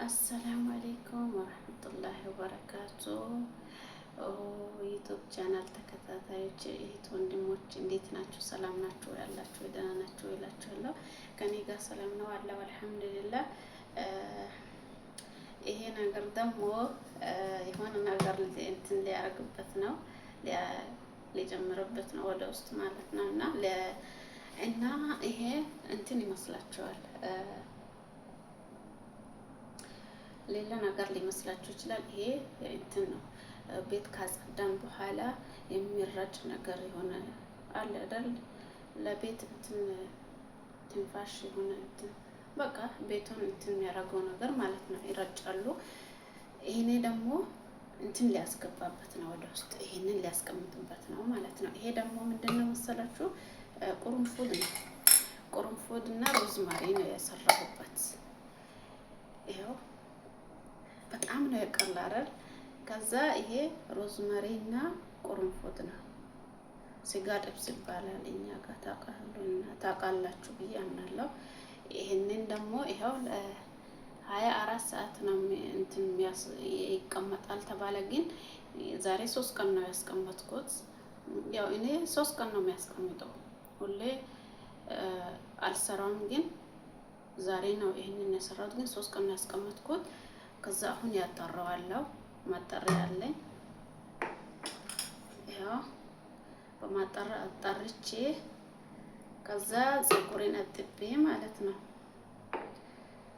አሰላሙ አሌይኩም ወረህመቱላሂ ወበረካቱ። ዩቱብ ቻናል ተከታታዮች እህት ወንድሞች እንዴት ናችሁ? ሰላም ናችሁ ያላችሁ? ደህና ናችሁ ይላችኋለሁ። ከኔ ጋር ሰላም ነው አለው አልሐምዱሊላህ። ይሄ ነገር ደግሞ የሆነ ነገር እንትን ሊያረግበት ነው ሊጨምርበት ነው ወደ ውስጥ ማለት ነው እና ይሄ እንትን ይመስላችኋል ሌላ ነገር ሊመስላችሁ ይችላል። ይሄ እንትን ነው ቤት ካጸዳን በኋላ የሚረጭ ነገር የሆነ አለ አይደል? ለቤት እንትን ትንፋሽ የሆነ እንትን በቃ ቤቱን እንትን የሚያደርገው ነገር ማለት ነው። ይረጫሉ። ይሄኔ ደግሞ እንትን ሊያስገባበት ነው ወደ ውስጥ፣ ይሄንን ሊያስቀምጥበት ነው ማለት ነው። ይሄ ደግሞ ምንድነው መሰላችሁ? ቁርንፉድ ነው። ቁርንፉድ እና ሮዝማሪ ነው ያሰራሁበት። ይሄው በጣም ነው የቀላረል። ከዛ ይሄ ሮዝመሪ እና ቁርንፉድ ነው። ስጋ ጥብስ ይባላል እኛ ጋር ታውቃላችሁ ብዬ አምናለሁ። ይሄንን ደግሞ ይሄው ለ24 ሰዓት ነው እንትን ይቀመጣል ተባለ። ግን ዛሬ 3 ቀን ነው ያስቀመጥኩት። ያው እኔ 3 ቀን ነው የሚያስቀምጠው፣ ሁሌ አልሰራም። ግን ዛሬ ነው ይሄንን የሰራሁት። ግን 3 ቀን ነው ያስቀመጥኩት። ከዛ አሁን ያጠራዋለሁ። ማጠሪያ አለኝ። ያው በማጠሪያ አጣርቼ ከዛ ፀጉሬን አጥቤ ማለት ነው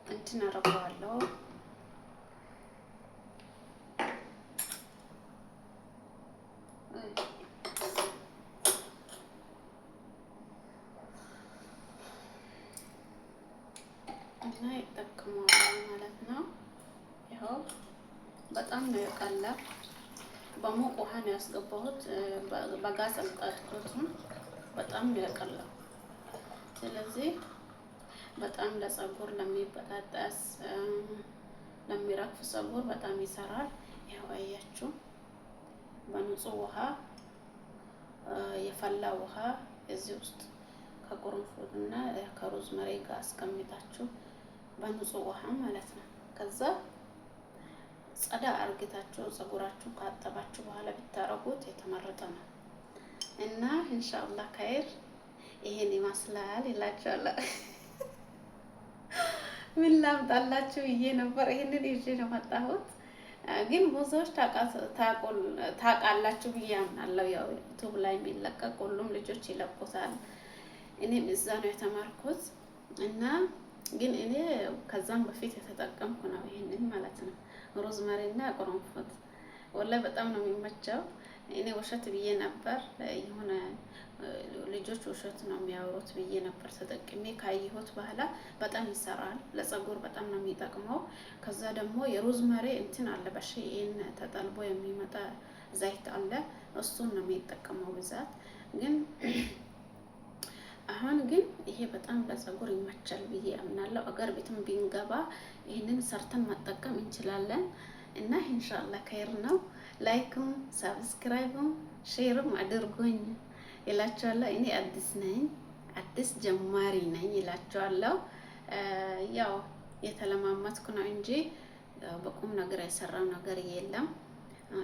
እንትን አረጋዋለሁ። እና ይጠቅመዋል ማለት ነው። ይኸው በጣም ነው የቀላ። በሙቅ ውሃ ነው ያስገባሁት። በጋዝ አልጣድኩትም። በጣም ነው የቀላው። ስለዚህ በጣም ለፀጉር ለሚበጣጠስ ለሚረግፍ ፀጉር በጣም ይሰራል። ይኸው አያችሁ፣ በንጹህ ውሃ የፈላ ውሃ እዚህ ውስጥ ከቁርንፉድ እና ከሮዝመሪ ጋር አስቀምጣችሁ በንጹህ ውሃ ማለት ነው። ከዛ ጸዳ አርግታችሁ ፀጉራችሁ ካጠባችሁ በኋላ ብታረጉት የተመረጠ ነው እና ኢንሻአላህ ካይር ይሄን ይመስላል ይላችኋለሁ። ምን ላምጣላችሁ ብዬ ነበር። ይሄንን ይዤ ነው መጣሁት። ግን ብዙዎች ታውቃላችሁ ብዬ አምናለሁ። ያው ዩቲዩብ ላይ የሚለቀቅ ሁሉም ልጆች ይለቁታል። እኔም እዛ ነው የተማርኩት እና ግን እኔ ከዛም በፊት የተጠቀምኩ ነው ይሄንን ማለት ነው። ሮዝመሪ እና ቁርንፉድ ወላሂ በጣም ነው የሚመቸው። እኔ ውሸት ብዬ ነበር፣ የሆነ ልጆች ውሸት ነው የሚያወሩት ብዬ ነበር። ተጠቅሜ ካየሁት በኋላ በጣም ይሰራል፣ ለፀጉር በጣም ነው የሚጠቅመው። ከዛ ደግሞ የሮዝመሪ እንትን አለ በሺኢን ተጠልቦ የሚመጣ ዘይት አለ፣ እሱን ነው የሚጠቀመው ብዛት። ግን አሁን ግን ይሄ በጣም ለፀጉር ይመቻል ብዬ አምናለሁ። አገር ቤትም ቢንገባ ይሄንን ሰርተን መጠቀም እንችላለን እና ኢንሻአላህ ከይር ነው። ላይክም ሰብስክራይብም ሼርም አድርጉኝ ይላችኋለሁ። እኔ አዲስ ነኝ፣ አዲስ ጀማሪ ነኝ ይላችኋለሁ። ያው የተለማመጥኩ ነው እንጂ በቁም ነገር የሰራው ነገር የለም።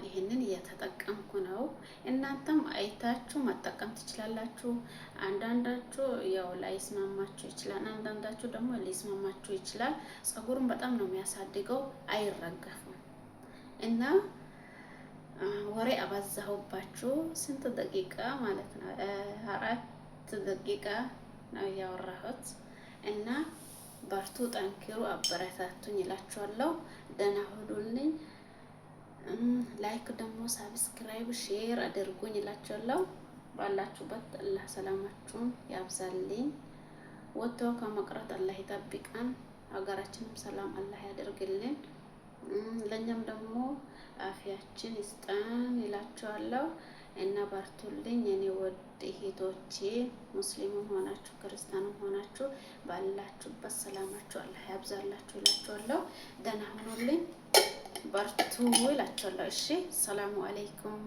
ይሄንን እየተጠቀምኩ ነው። እናንተም አይታችሁ መጠቀም ትችላላችሁ። አንዳንዳችሁ ያው ላይስማማችሁ ይችላል፣ አንዳንዳችሁ ደግሞ ሊስማማችሁ ይችላል። ፀጉሩን በጣም ነው የሚያሳድገው፣ አይረገፍም። እና ወሬ አባዛሁባችሁ። ስንት ደቂቃ ማለት ነው? 4 ደቂቃ ነው ያወራሁት። እና በርቱ፣ ጠንክሩ፣ አበረታቱኝ ይላችኋለሁ። ደህና ሁኑልኝ። ላይክ ደግሞ ሰብስክራይብ ሼር አድርጉኝ ይላችኋለሁ። ባላችሁበት አላህ ሰላማችሁን ያብዛልኝ። ወጥቶ ከመቅረት አላህ ይጠብቀን። ሀገራችንም ሰላም አላህ ያደርግልን። ለኛም ደግሞ አፊያችን ይስጠን ይላችኋለሁ። እና በርቱልኝ የኔ ወድ እህቶቼ፣ ሙስሊምም ሆናችሁ ክርስቲያንም ሆናችሁ ባላችሁበት ሰላማችሁ አላህ ያብዛላችሁ ይላችኋለሁ። ደህና ሁኑልኝ። በርቱ ይላችኋለሁ። እሺ፣ ሰላሙ አለይኩም።